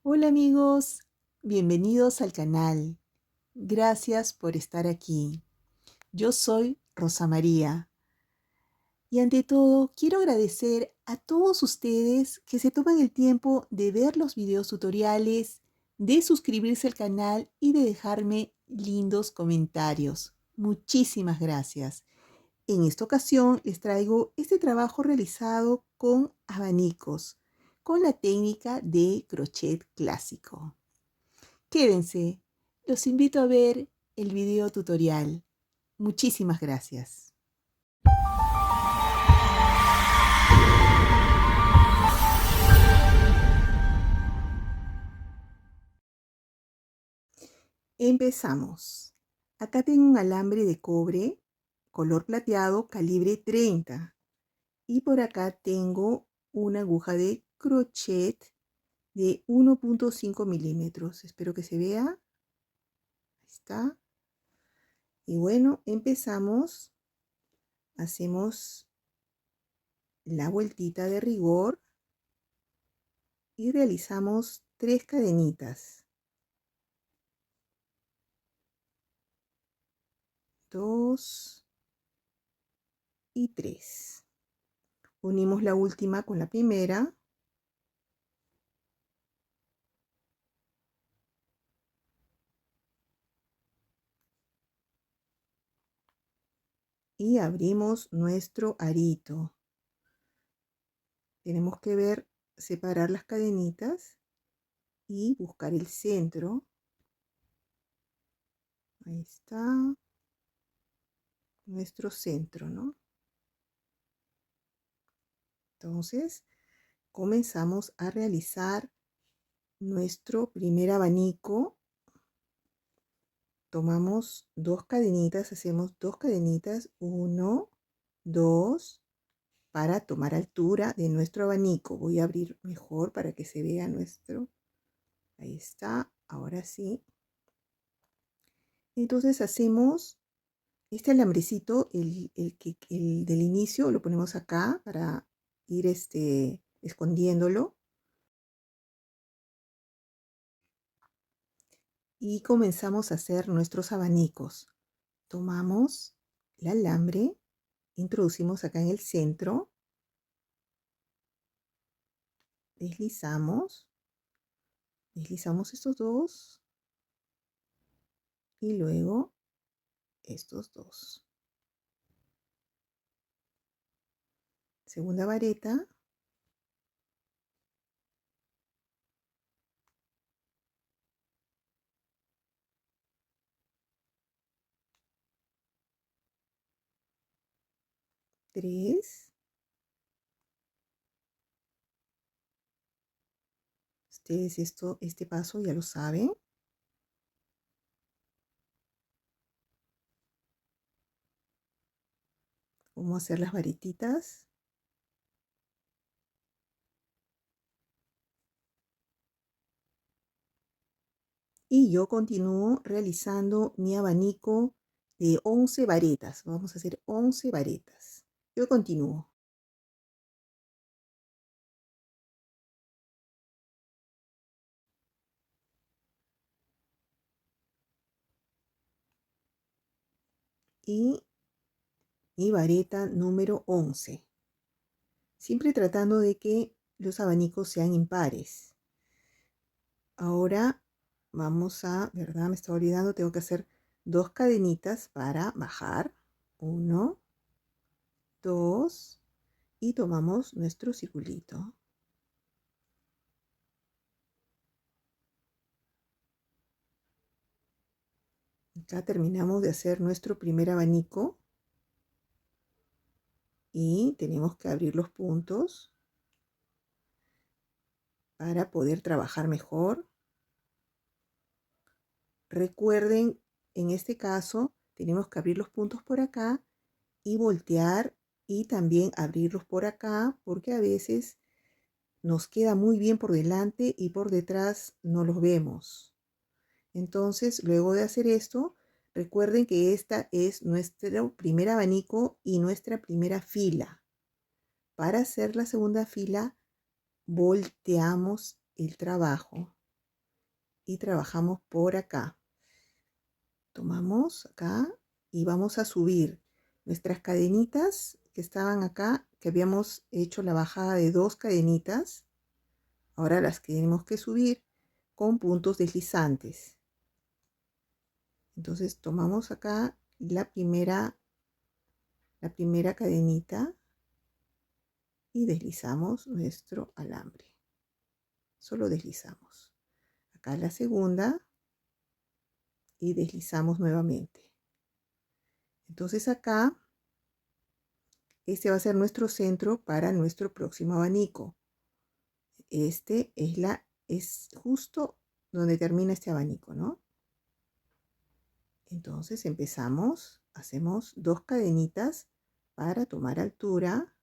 Hola amigos, bienvenidos al canal. Gracias por estar aquí. Yo soy Rosa María y ante todo quiero agradecer a todos ustedes que se toman el tiempo de ver los videos tutoriales, de suscribirse al canal y de dejarme lindos comentarios. Muchísimas gracias. En esta ocasión les traigo este trabajo realizado con abanicos, con la técnica de crochet clásico. Quédense, los invito a ver el video tutorial. Muchísimas gracias. Empezamos. Acá tengo un alambre de cobre, color plateado, calibre 30. Y por acá tengo una aguja de crochet de 1.5 milímetros. Espero que se vea. Ahí está. Y bueno, empezamos. Hacemos la vueltita de rigor y realizamos 3 cadenitas. 2 y 3. Unimos la última con la primera. Y abrimos nuestro arito. Tenemos que ver, separar las cadenitas y buscar el centro. Ahí está nuestro centro, ¿no? Entonces, comenzamos a realizar nuestro primer abanico. Tomamos 2 cadenitas, hacemos 2 cadenitas, 1, 2, para tomar altura de nuestro abanico. Voy a abrir mejor para que se vea nuestro. Ahí está, ahora sí. Entonces hacemos este alambrecito, el del inicio, lo ponemos acá para ir escondiéndolo. Y comenzamos a hacer nuestros abanicos. Tomamos el alambre, introducimos acá en el centro, deslizamos estos dos y luego estos dos. Segunda vareta. Tres. Ustedes este paso ya lo saben. Cómo hacer las varetitas. Y yo continúo realizando mi abanico de 11 varetas. Vamos a hacer 11 varetas. Yo continúo. Y mi vareta número 11. Siempre tratando de que los abanicos sean impares. Ahora vamos a, ¿verdad? Me estaba olvidando, tengo que hacer 2 cadenitas para bajar. 1, 2 y tomamos nuestro circulito. Acá terminamos de hacer nuestro primer abanico y tenemos que abrir los puntos para poder trabajar mejor. Recuerden, en este caso tenemos que abrir los puntos por acá y voltear y también abrirlos por acá, porque a veces nos queda muy bien por delante y por detrás no los vemos. Entonces, luego de hacer esto, recuerden que esta es nuestro primer abanico y nuestra primera fila. Para hacer la segunda fila, volteamos el trabajo y trabajamos por acá. Tomamos acá y vamos a subir nuestras cadenitas que estaban acá, que habíamos hecho la bajada de 2 cadenitas. Ahora las tenemos que subir con puntos deslizantes. Entonces tomamos acá la primera cadenita y deslizamos nuestro alambre. Solo deslizamos. Acá la segunda y deslizamos nuevamente. Entonces acá, este va a ser nuestro centro para nuestro próximo abanico. Este es justo donde termina este abanico, ¿no? Entonces empezamos, hacemos 2 cadenitas para tomar altura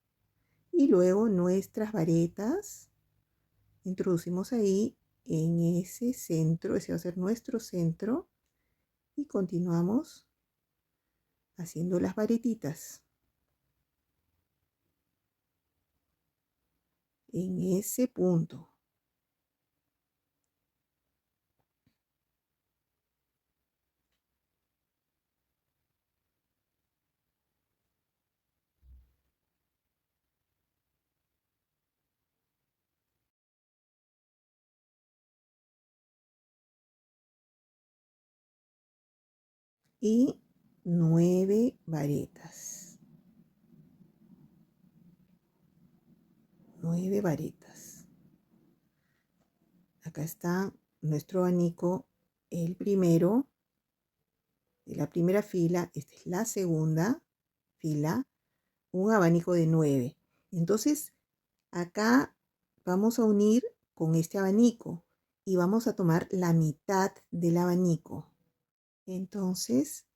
y luego nuestras varetas introducimos ahí en ese centro, ese va a ser nuestro centro, y continuamos haciendo las varetitas en ese punto. Y 9 varetas. 9 varetas. Acá está nuestro abanico, el primero de la primera fila. Esta es la segunda fila, un abanico de 9. Entonces acá vamos a unir con este abanico y vamos a tomar la mitad del abanico. Entonces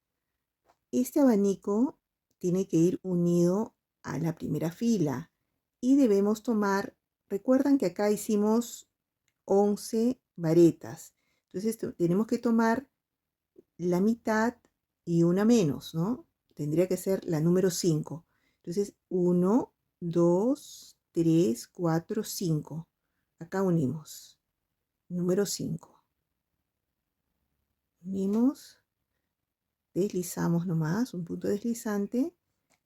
este abanico tiene que ir unido a la primera fila y debemos tomar, recuerdan que acá hicimos 11 varetas, entonces tenemos que tomar la mitad y una menos, ¿no? Tendría que ser la número 5. Entonces 1, 2, 3, 4, 5. Acá unimos. Número 5. Unimos, deslizamos nomás, un punto deslizante.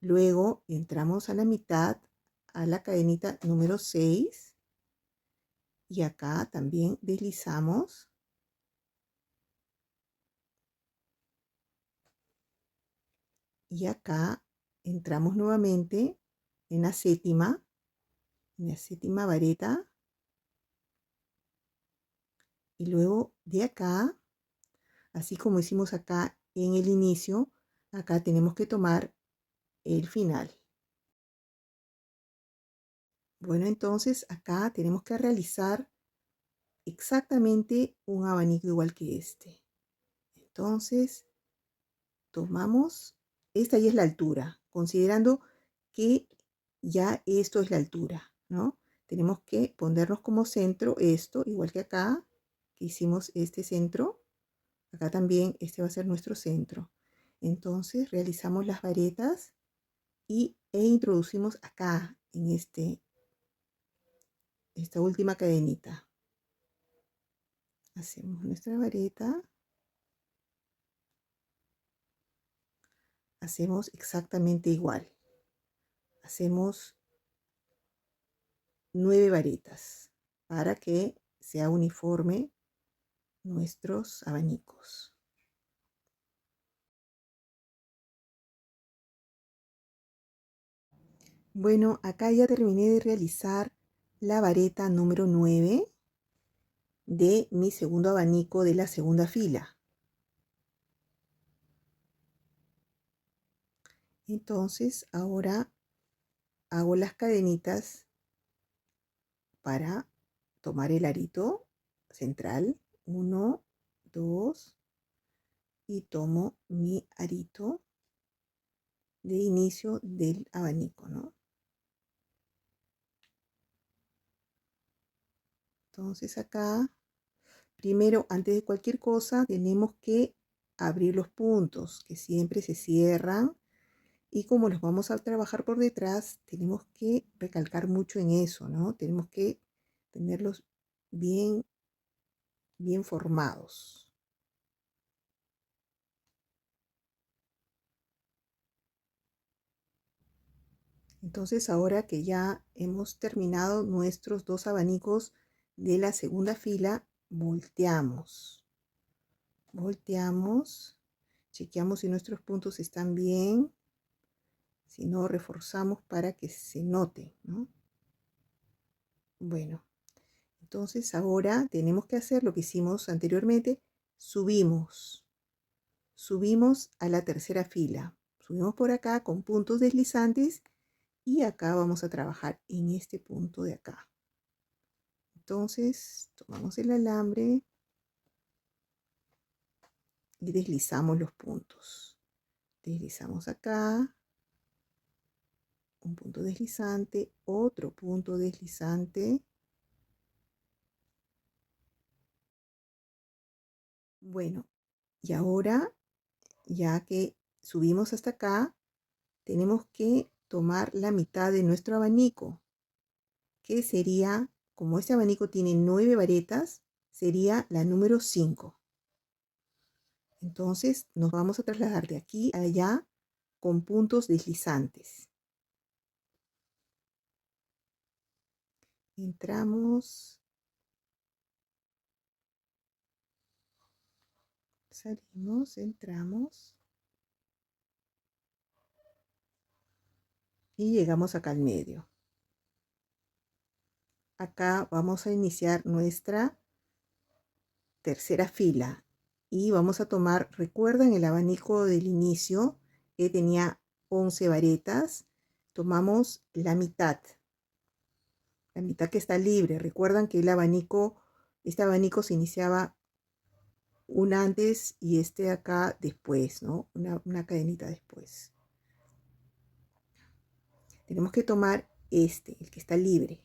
Luego entramos a la mitad, a la cadenita número 6. Y acá también deslizamos. Y acá entramos nuevamente en la séptima vareta. Y luego de acá, así como hicimos acá en el inicio, acá tenemos que tomar el final. Bueno, entonces acá tenemos que realizar exactamente un abanico igual que este. Entonces, tomamos, esta ya es la altura, considerando que ya esto es la altura, ¿no? Tenemos que ponernos como centro esto, igual que acá, que hicimos este centro. Acá también este va a ser nuestro centro. Entonces realizamos las varetas e introducimos acá en esta última cadenita. Hacemos nuestra vareta. Hacemos exactamente igual. Hacemos 9 varetas para que sea uniforme nuestros abanicos. Bueno, acá ya terminé de realizar la vareta número 9 de mi segundo abanico de la segunda fila. Entonces ahora hago las cadenitas para tomar el arito central. 1, 2 y tomo mi arito de inicio del abanico, ¿no? Entonces acá, primero, antes de cualquier cosa, tenemos que abrir los puntos que siempre se cierran, y como los vamos a trabajar por detrás, tenemos que recalcar mucho en eso, ¿no? Tenemos que tenerlos bien bien formados. Entonces, ahora que ya hemos terminado nuestros 2 abanicos de la segunda fila, volteamos. Volteamos, chequeamos si nuestros puntos están bien, si no, reforzamos para que se note, ¿no? Bueno, entonces ahora tenemos que hacer lo que hicimos anteriormente, subimos a la tercera fila, subimos por acá con puntos deslizantes y acá vamos a trabajar en este punto de acá. Entonces tomamos el alambre y deslizamos los puntos. Deslizamos acá, un punto deslizante, otro punto deslizante. Bueno, y ahora, ya que subimos hasta acá, tenemos que tomar la mitad de nuestro abanico, que sería, como este abanico tiene 9 varetas, sería la número 5. Entonces nos vamos a trasladar de aquí a allá con puntos deslizantes. Entramos, salimos, entramos y llegamos acá al medio. Acá vamos a iniciar nuestra tercera fila y vamos a tomar, recuerdan el abanico del inicio que tenía 11 varetas, tomamos la mitad que está libre. Recuerdan que este abanico se iniciaba una antes y este acá después, ¿no? Una cadenita después. Tenemos que tomar el que está libre.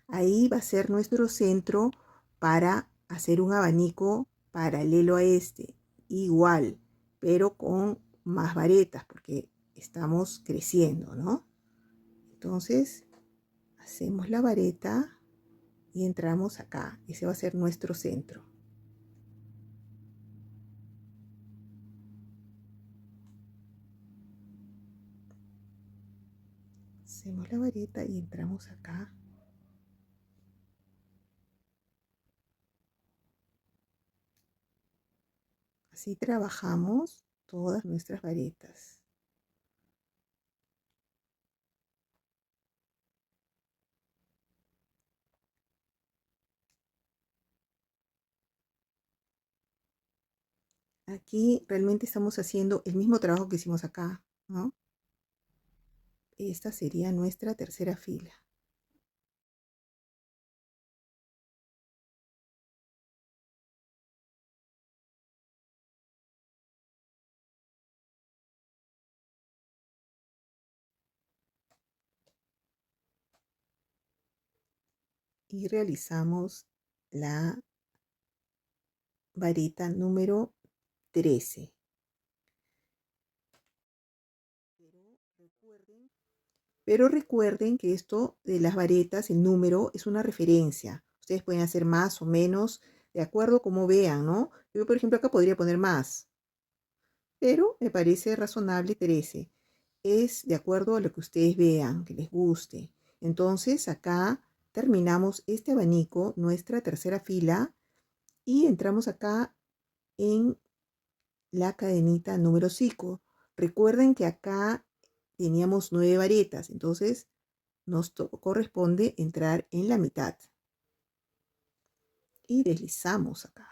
Ahí va a ser nuestro centro para hacer un abanico paralelo a este, igual, pero con más varetas, porque estamos creciendo, ¿no? Entonces, hacemos la vareta y entramos acá. Ese va a ser nuestro centro. Hacemos la vareta y entramos acá. Así trabajamos todas nuestras varetas. Aquí realmente estamos haciendo el mismo trabajo que hicimos acá, ¿no? Esta sería nuestra tercera fila. Y realizamos la vareta número 13. Pero recuerden que esto de las varetas, el número, es una referencia. Ustedes pueden hacer más o menos de acuerdo a cómo vean, ¿no? Yo, por ejemplo, acá podría poner más, pero me parece razonable 13. Es de acuerdo a lo que ustedes vean, que les guste. Entonces, acá terminamos este abanico, nuestra tercera fila, y entramos acá en la cadenita número 5. Recuerden que acá teníamos 9 varetas, entonces nos corresponde entrar en la mitad. Y deslizamos acá.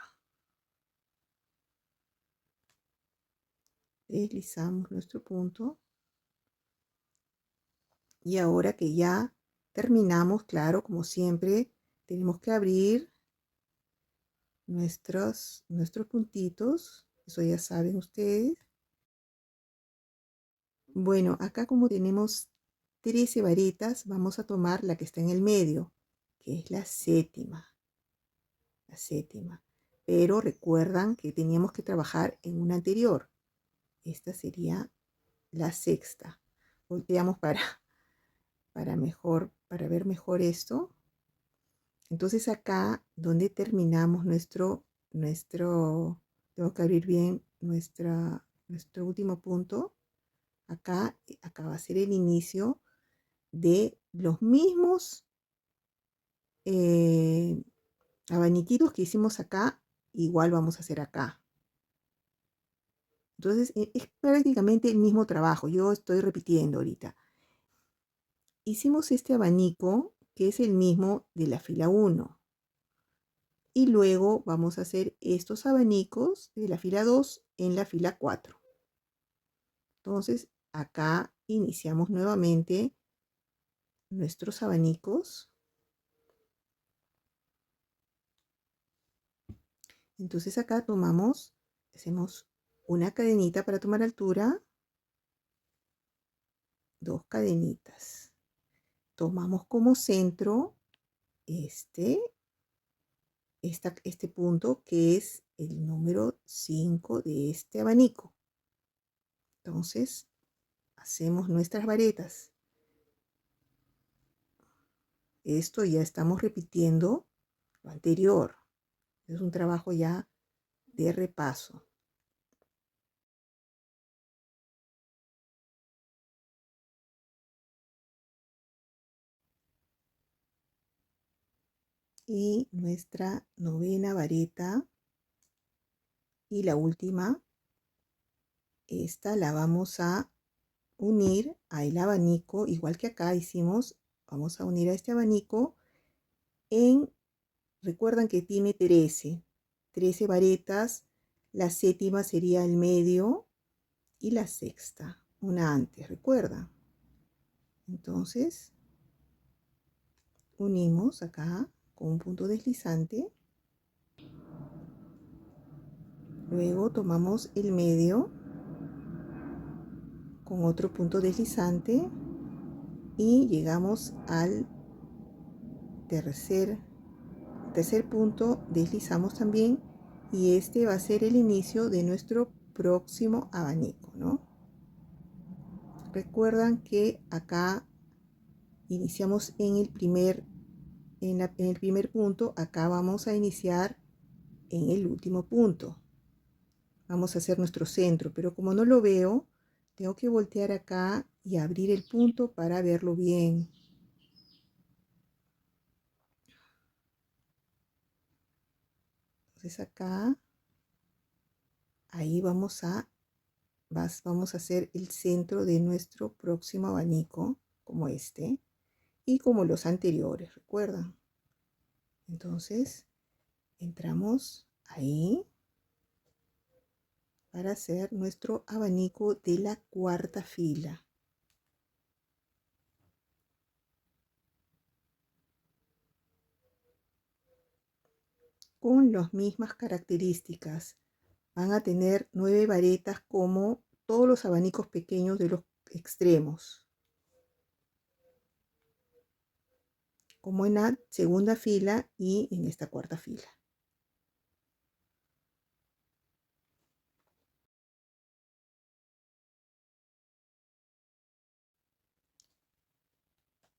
Deslizamos nuestro punto. Y ahora que ya terminamos, claro, como siempre, tenemos que abrir nuestros puntitos. Eso ya saben ustedes. Bueno, acá como tenemos 13 varetas, vamos a tomar la que está en el medio, que es la séptima. La séptima. Pero recuerdan que teníamos que trabajar en una anterior. Esta sería la sexta. Volteamos para ver mejor esto. Entonces acá donde terminamos nuestro tengo que abrir bien nuestro último punto. Acá va a ser el inicio de los mismos abaniquitos que hicimos acá, igual vamos a hacer acá. Entonces es prácticamente el mismo trabajo, yo estoy repitiendo ahorita. Hicimos este abanico que es el mismo de la fila 1. Y luego vamos a hacer estos abanicos de la fila 2 en la fila 4. Entonces acá iniciamos nuevamente nuestros abanicos. Entonces acá hacemos una cadenita para tomar altura, 2 cadenitas. Tomamos como centro este punto que es el número 5 de este abanico. Entonces hacemos nuestras varetas. Esto ya estamos repitiendo lo anterior. Es un trabajo ya de repaso. Y nuestra novena vareta y la última, esta la vamos a unir al abanico, igual que acá hicimos, vamos a unir a este abanico recuerdan que tiene 13 varetas, la séptima sería el medio y la sexta, una antes, recuerda. Entonces, unimos acá con un punto deslizante. Luego tomamos el medio con otro punto deslizante y llegamos al tercer punto, deslizamos también y este va a ser el inicio de nuestro próximo abanico, ¿no? Recuerdan que acá iniciamos en el primer punto, acá vamos a iniciar en el último punto. Vamos a hacer nuestro centro, pero como no lo veo, tengo que voltear acá y abrir el punto para verlo bien. Entonces acá, ahí vamos a hacer el centro de nuestro próximo abanico, como este, y como los anteriores, ¿recuerdan? Entonces, entramos ahí para hacer nuestro abanico de la cuarta fila. Con las mismas características. Van a tener 9 varetas como todos los abanicos pequeños de los extremos. Como en la segunda fila y en esta cuarta fila.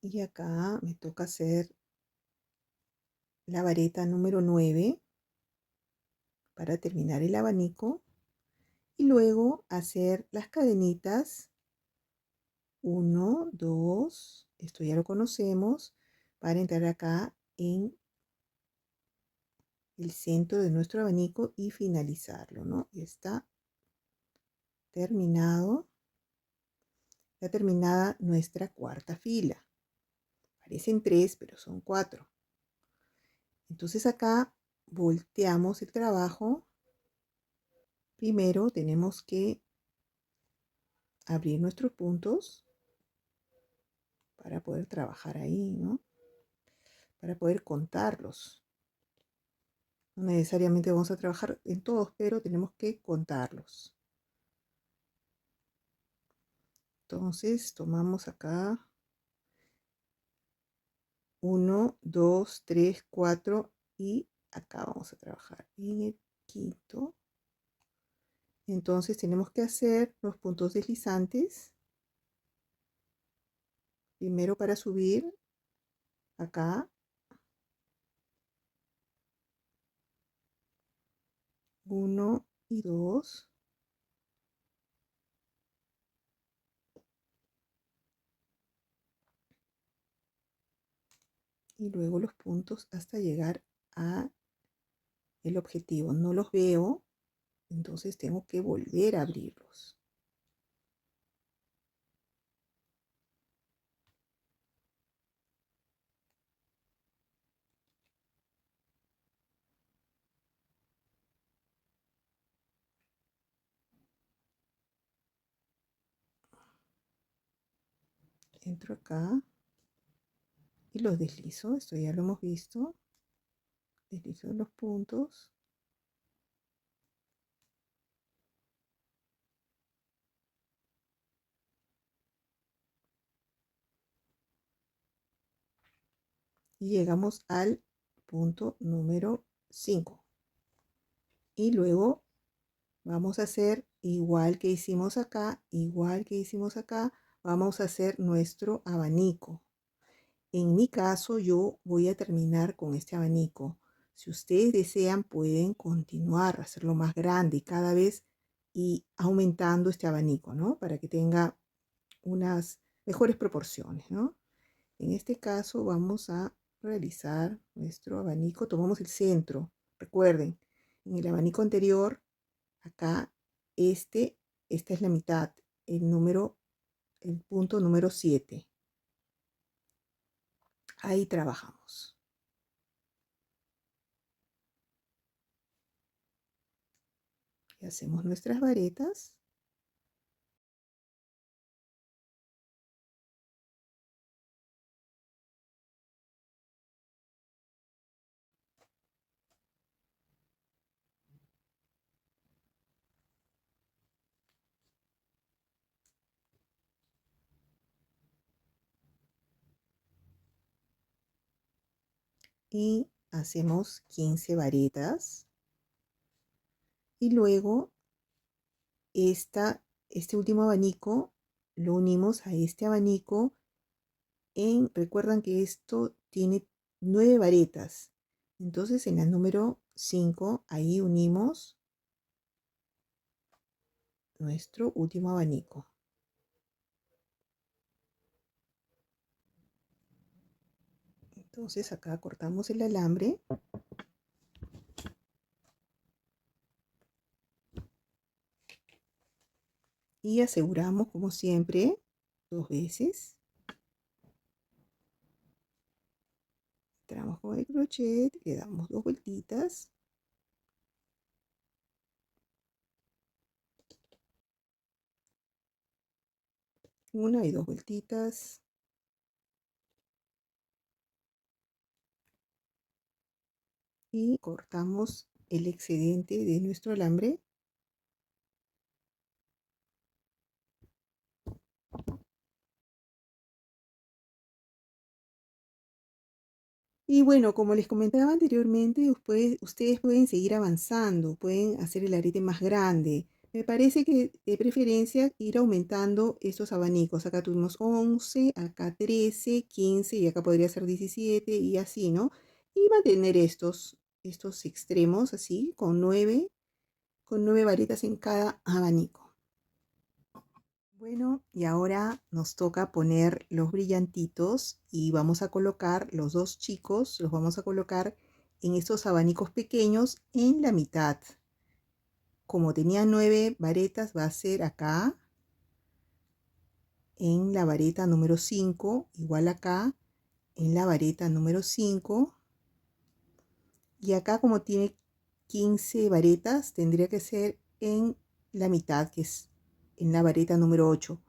Y acá me toca hacer la vareta número 9 para terminar el abanico. Y luego hacer las cadenitas 1, 2, esto ya lo conocemos, para entrar acá en el centro de nuestro abanico y finalizarlo, ¿no? Y está terminado, ya terminada nuestra cuarta fila. Parecen 3, pero son 4. Entonces acá volteamos el trabajo. Primero tenemos que abrir nuestros puntos para poder trabajar ahí, ¿no? Para poder contarlos. No necesariamente vamos a trabajar en todos, pero tenemos que contarlos. Entonces tomamos acá 1, 2, 3, 4 y acá vamos a trabajar en el quinto. Entonces tenemos que hacer los puntos deslizantes. Primero para subir acá. 1 y 2. Y luego los puntos hasta llegar a el objetivo. No los veo, entonces tengo que volver a abrirlos. Entro acá y los deslizo. Esto ya lo hemos visto. Deslizo los puntos. Y llegamos al punto número 5. Y luego vamos a hacer igual que hicimos acá, vamos a hacer nuestro abanico. En mi caso, yo voy a terminar con este abanico. Si ustedes desean, pueden continuar, hacerlo más grande cada vez y aumentando este abanico, ¿no? Para que tenga unas mejores proporciones, ¿no? En este caso vamos a realizar nuestro abanico. Tomamos el centro. Recuerden, en el abanico anterior, acá, esta es la mitad, el punto número 7. Ahí trabajamos. Y hacemos nuestras varetas. Y hacemos 15 varetas. Y luego este último abanico lo unimos a este abanico recuerdan que esto tiene 9 varetas. Entonces en la número 5 ahí unimos nuestro último abanico. Entonces acá cortamos el alambre. Y aseguramos como siempre 2 veces. Entramos con el crochet, le damos 2 vueltitas. Una y 2 vueltitas. Y cortamos el excedente de nuestro alambre. Y bueno, como les comentaba anteriormente, ustedes pueden seguir avanzando, pueden hacer el arete más grande. Me parece que de preferencia ir aumentando estos abanicos. Acá tuvimos 11, acá 13, 15 y acá podría ser 17 y así, ¿no? Y mantener estos extremos así, con 9 varitas en cada abanico. Bueno, y ahora nos toca poner los brillantitos y vamos a colocar los dos chicos, los vamos a colocar en estos abanicos pequeños en la mitad. Como tenía 9 varetas, va a ser acá, en la vareta número 5, igual acá, en la vareta número 5. Y acá como tiene 15 varetas, tendría que ser en la mitad, que es en la vareta número 8.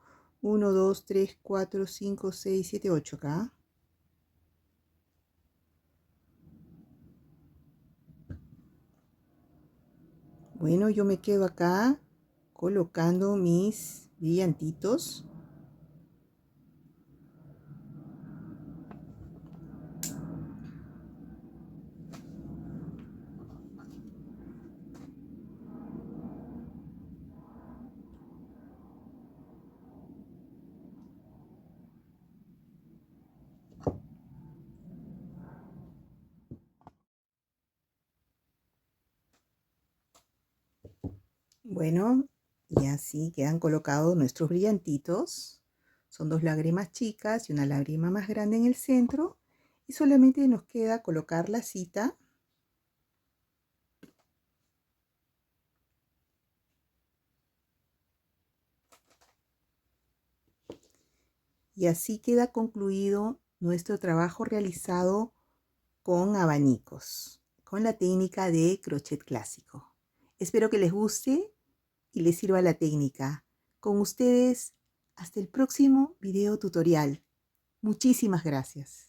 1, 2, 3, 4, 5, 6, 7, 8 acá. Bueno, yo me quedo acá colocando mis brillantitos. Bueno, y así quedan colocados nuestros brillantitos. Son dos lágrimas chicas y una lágrima más grande en el centro. Y solamente nos queda colocar la cita. Y así queda concluido nuestro trabajo realizado con abanicos, con la técnica de crochet clásico. Espero que les guste y les sirva la técnica. Con ustedes, hasta el próximo video tutorial. Muchísimas gracias.